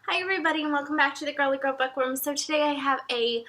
Hi everybody and welcome back to the Girly Girl Bookworm. So today I have a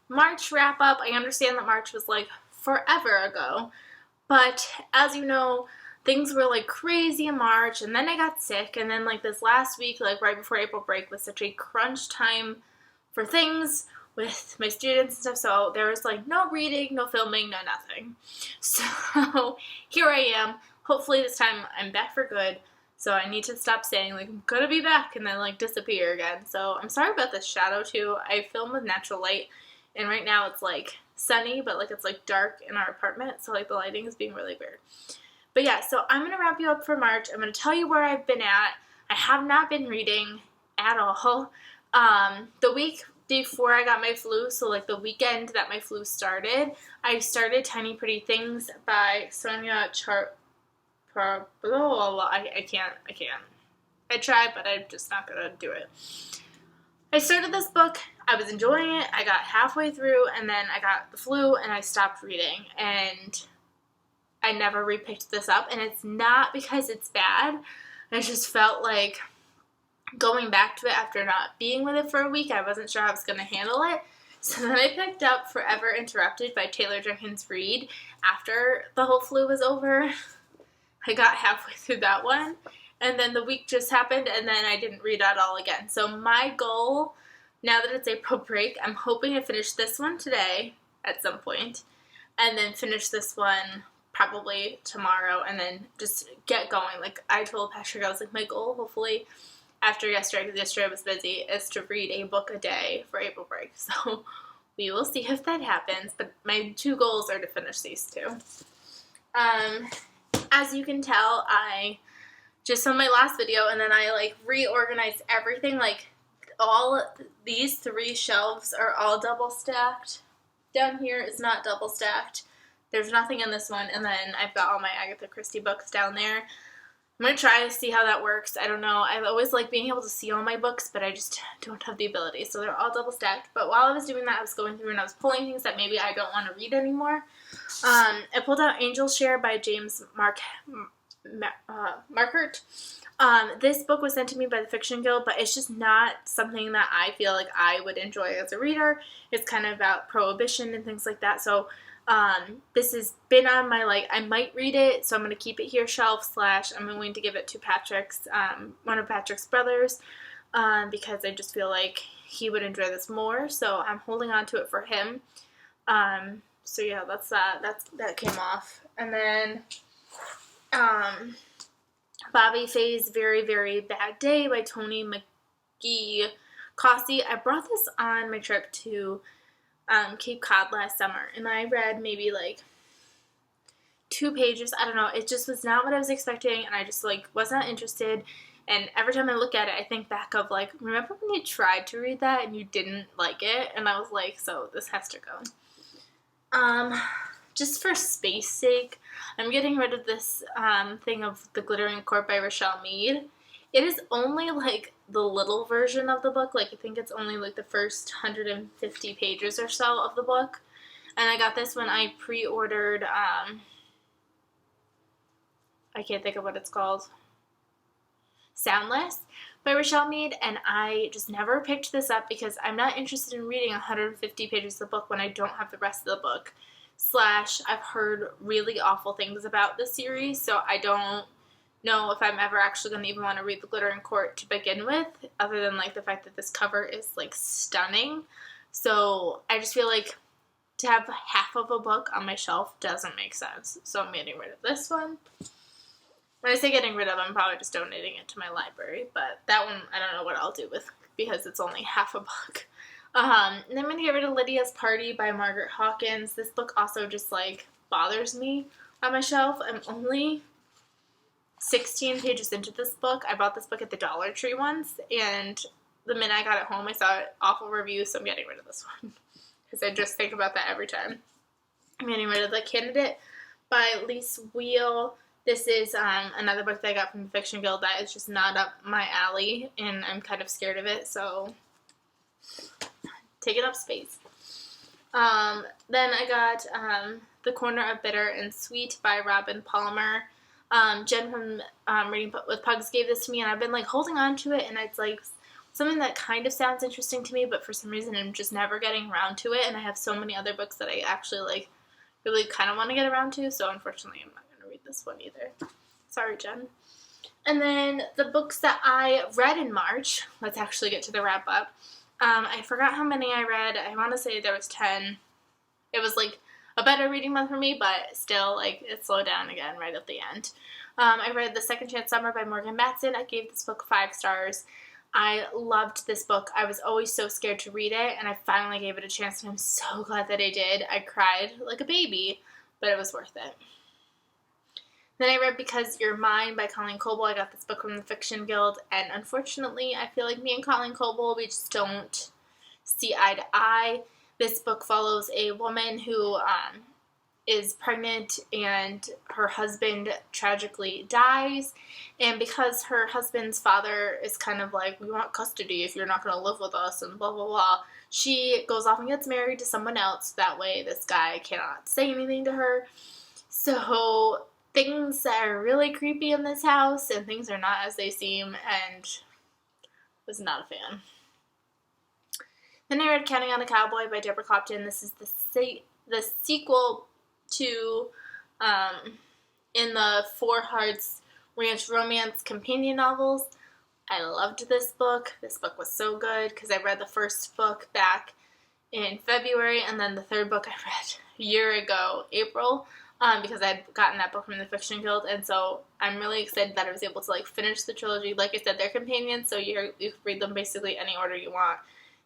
March wrap up. I understand that March was like forever ago, but as you know, things were like crazy in March and then I got sick and then like this last week, like right before April break, was such a crunch time for things with my students and stuff, so there was like no reading, no filming, no nothing. So here I am. Hopefully this time I'm back for good. So I need to stop saying, like, I'm gonna be back and then, like, disappear again. So I'm sorry about this shadow, too. I film with natural light, and right now it's, like, sunny, but, like, it's, like, dark in our apartment. So, like, the lighting is being really weird. But, yeah, so I'm gonna wrap you up for March. I'm gonna tell you where I've been at. I have not been reading at all. The week before I got my flu, so, like, the weekend that my flu started, I started Tiny Pretty Things by Sonia I can't. I tried, but I'm just not gonna do it. I started this book, I was enjoying it, I got halfway through, and then I got the flu, and I stopped reading, and I never repicked this up, and it's not because it's bad, I just felt like going back to it after not being with it for a week, I wasn't sure how I was gonna handle it. So then I picked up Forever Interrupted by Taylor Jenkins Reid after the whole flu was over. I got halfway through that one, and then the week just happened, and then I didn't read at all again. So my goal, now that it's April break, I'm hoping to finish this one today at some point, and then finish this one probably tomorrow, and then just get going. Like, I told Patrick, I was like, my goal, hopefully, after yesterday, because yesterday I was busy, is to read a book a day for April break. So we will see if that happens, but my two goals are to finish these two. As you can tell, I just filmed my last video and then I like reorganized everything. Like, all these three shelves are all double stacked. Down here is not double stacked. There's nothing in this one, and then I've got all my Agatha Christie books down there. I'm going to try to see how that works. I don't know. I've always liked being able to see all my books, but I just don't have the ability. So they're all double stacked. But while I was doing that, I was going through and I was pulling things that maybe I don't want to read anymore. I pulled out Angel's Share by James Markert. This book was sent to me by the Fiction Guild, but it's just not something that I feel like I would enjoy as a reader. It's kind of about prohibition and things like that. So this has been on my, like, I might read it, so I'm going to keep it here shelf / I'm going to give it to Patrick's, one of Patrick's brothers, because I just feel like he would enjoy this more, so I'm holding on to it for him. So yeah, that's that. That came off. And then, Bobby Faye's Very, Very Bad Day by Toni McGee Cossey. I brought this on my trip to Cape Cod last summer, and I read maybe like 2 pages. I don't know. It just was not what I was expecting, and I just like was not interested. And every time I look at it, I think back of like, remember when you tried to read that and you didn't like it? And I was like, so this has to go. Just for space sake, I'm getting rid of this thing of The Glittering Court by Richelle Mead. It is only like the little version of the book. Like, I think it's only like the first 150 pages or so of the book. And I got this when I pre-ordered, I can't think of what it's called, Soundless by Richelle Mead, and I just never picked this up because I'm not interested in reading 150 pages of the book when I don't have the rest of the book. / I've heard really awful things about this series, so I don't know if I'm ever actually going to even want to read The Glittering Court to begin with, other than like the fact that this cover is like stunning. So I just feel like to have half of a book on my shelf doesn't make sense. So I'm getting rid of this one. When I say getting rid of, I'm probably just donating it to my library, but that one I don't know what I'll do with because it's only half a book. And then I'm going to get rid of Lydia's Party by Margaret Hawkins. This book also just like bothers me on my shelf. I'm only 16 pages into this book. I bought this book at the Dollar Tree once, and the minute I got it home, I saw an awful review, so I'm getting rid of this one. Because I just think about that every time. I'm getting rid of The Candidate by Lise Wheel. This is another book that I got from the Fiction Guild that is just not up my alley, and I'm kind of scared of it, so taking up space. Then I got The Corner of Bitter and Sweet by Robin Palmer. Jen from Reading with Pugs gave this to me, and I've been like holding on to it, and it's like something that kind of sounds interesting to me, but for some reason I'm just never getting around to it, and I have so many other books that I actually, like, really kind of want to get around to, so unfortunately I'm not going to read this one either. Sorry, Jen. And then the books that I read in March, let's actually get to the wrap up. I forgot how many I read. I want to say there was 10. It was, like, a better reading month for me, but still, like, it slowed down again right at the end. I read The Second Chance Summer by Morgan Matson. I gave this book 5 stars. I loved this book. I was always so scared to read it, and I finally gave it a chance, and I'm so glad that I did. I cried like a baby, but it was worth it. Then I read Because You're Mine by Colleen Coble. I got this book from the Fiction Guild, and unfortunately, I feel like me and Colleen Coble, we just don't see eye to eye. This book follows a woman who is pregnant, and her husband tragically dies, and because her husband's father is kind of like, we want custody if you're not going to live with us, and blah, blah, blah, she goes off and gets married to someone else. That way this guy cannot say anything to her. So things are really creepy in this house, and things are not as they seem, and was not a fan. Then I read Counting on a Cowboy by Deborah Clopton. This is the sequel to in the Four Hearts Ranch Romance companion novels. I loved this book. This book was so good because I read the first book back in February, and then the third book I read a year ago, April, because I had gotten that book from the Fiction Guild, and so I'm really excited that I was able to, like, finish the trilogy. Like I said, they're companions, so you can read them basically any order you want.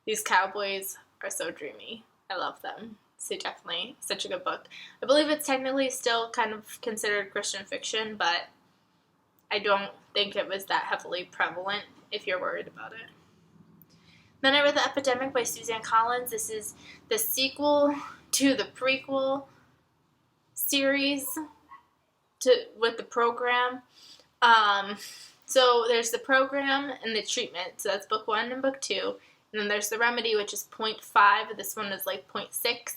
These cowboys are so dreamy. I love them. So definitely such a good book. I believe it's technically still kind of considered Christian fiction, but I don't think it was that heavily prevalent if you're worried about it. Then I read The Epidemic by Suzanne Collins. This is the sequel to the prequel series with the program. So there's the program and the treatment. So that's book 1 and book 2. And then there's the remedy, which is 0.5. This one is like 0.6.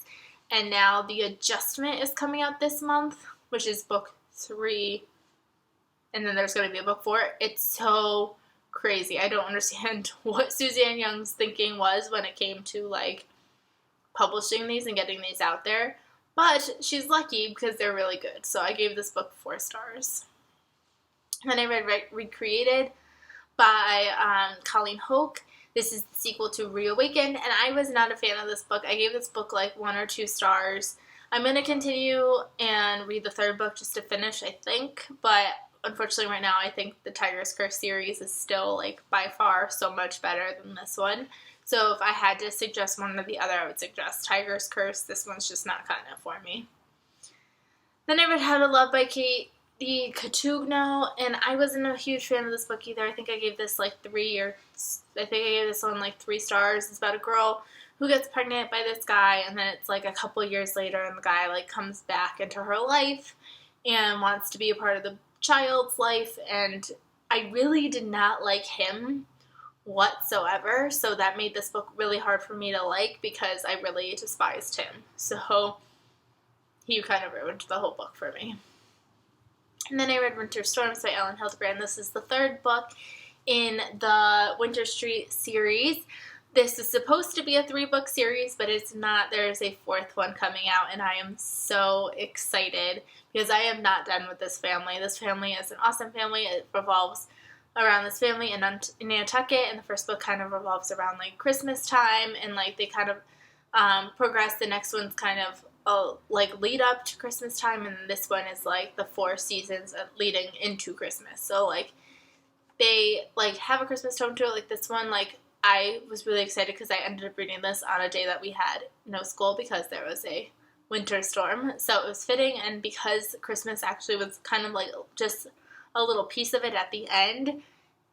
And now the adjustment is coming out this month, which is book 3. And then there's going to be a book 4. It's so crazy. I don't understand what Suzanne Young's thinking was when it came to, like, publishing these and getting these out there. But she's lucky because they're really good. So I gave this book 4 stars. And then I read Recreated by Colleen Houck. This is the sequel to Reawakened, and I was not a fan of this book. I gave this book like 1 or 2 stars. I'm going to continue and read the third book just to finish, I think, but unfortunately right now I think the Tiger's Curse series is still, like, by far so much better than this one. So if I had to suggest one or the other, I would suggest Tiger's Curse. This one's just not cutting it for me. Then I read How to Love by Kate Cotugno, and I wasn't a huge fan of this book either. I think I gave this like 3 stars. It's about a girl who gets pregnant by this guy, and then it's like a couple years later, and the guy, like, comes back into her life and wants to be a part of the child's life, and I really did not like him whatsoever, so that made this book really hard for me to like because I really despised him. So he kind of ruined the whole book for me. And then I read Winter Storms by Ellen Hildebrand. This is the third book in the Winter Street series. This is supposed to be a 3-book series, but it's not. There's a 4th one coming out, and I am so excited because I am not done with this family. This family is an awesome family. It revolves around this family in Nantucket, and the first book kind of revolves around, like, Christmas time, and, like, they kind of progress. The next one's kind of like lead up to Christmas time, and this one is like the 4 seasons leading into Christmas. So, like, they, like, have a Christmas tone to it. Like, this one, like, I was really excited because I ended up reading this on a day that we had no school because there was a winter storm, so it was fitting. And because Christmas actually was kind of like just a little piece of it at the end,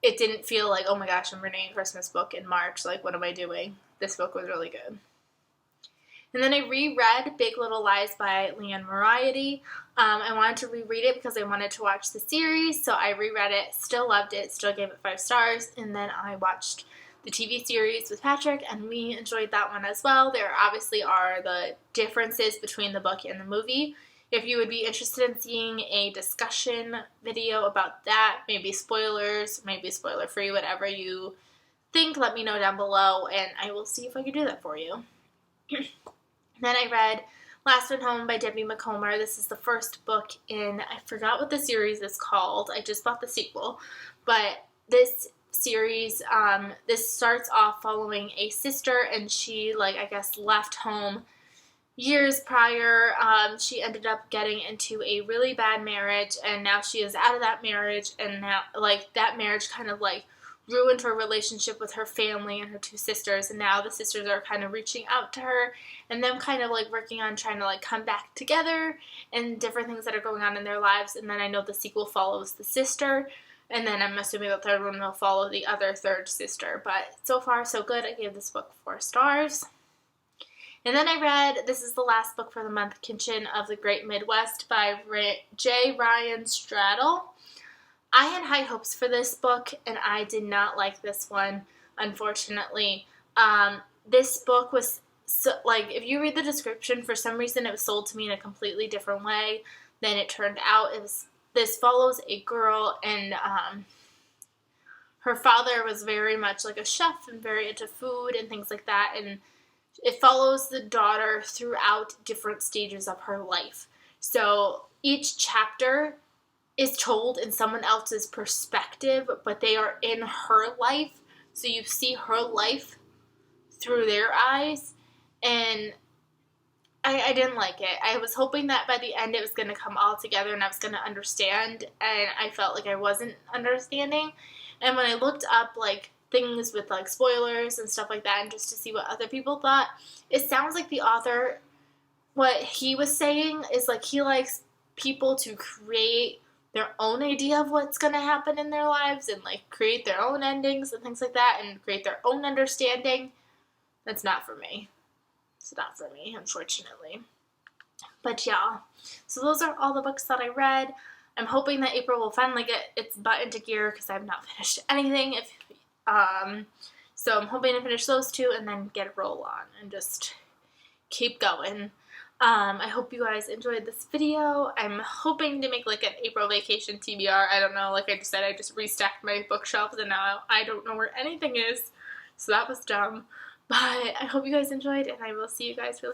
it didn't feel like, oh my gosh, I'm reading a Christmas book in March, like, what am I doing? This book was really good. And then I reread Big Little Lies by Liane Moriarty. I wanted to reread it because I wanted to watch the series, so I reread it, still loved it, still gave it 5 stars, and then I watched the TV series with Patrick, and we enjoyed that one as well. There obviously are the differences between the book and the movie. If you would be interested in seeing a discussion video about that, maybe spoilers, maybe spoiler-free, whatever you think, let me know down below, and I will see if I can do that for you. Then I read Last One Home by Debbie Macomber. This is the first book in, I forgot what the series is called. I just bought the sequel. But this series, this starts off following a sister, and she, like, I guess, left home years prior. She ended up getting into a really bad marriage, and now she is out of that marriage, and now, like, that marriage kind of, like, ruined her relationship with her family and her two sisters, and now the sisters are kind of reaching out to her, and them kind of, like, working on trying to, like, come back together, and different things that are going on in their lives. And then I know the sequel follows the sister, and then I'm assuming the third one will follow the other third sister. But so far, so good. I gave this book 4 stars. And then I read, this is the last book for the month, Kitchen of the Great Midwest by J. Ryan Straddle. I had high hopes for this book, and I did not like this one, unfortunately. This book was, so, like, if you read the description, for some reason it was sold to me in a completely different way than it turned out. This follows a girl, and her father was very much like a chef and very into food and things like that, and it follows the daughter throughout different stages of her life. So each chapter is told in someone else's perspective, but they are in her life, so you see her life through their eyes, and I didn't like it. I was hoping that by the end it was going to come all together and I was going to understand, and I felt like I wasn't understanding. And when I looked up, like, things with, like, spoilers and stuff like that, and just to see what other people thought, it sounds like the author, what he was saying is, like, he likes people to create their own idea of what's going to happen in their lives, and, like, create their own endings and things like that, and create their own understanding. That's not for me. It's not for me, unfortunately. But yeah, so those are all the books that I read. I'm hoping that April will finally get its butt into gear, because I have not finished anything. So I'm hoping to finish those 2 and then get a roll on and just keep going. I hope you guys enjoyed this video. I'm hoping to make, like, an April vacation TBR. I don't know, like I just said, I just restacked my bookshelves and now I don't know where anything is. So that was dumb. But I hope you guys enjoyed, and I will see you guys really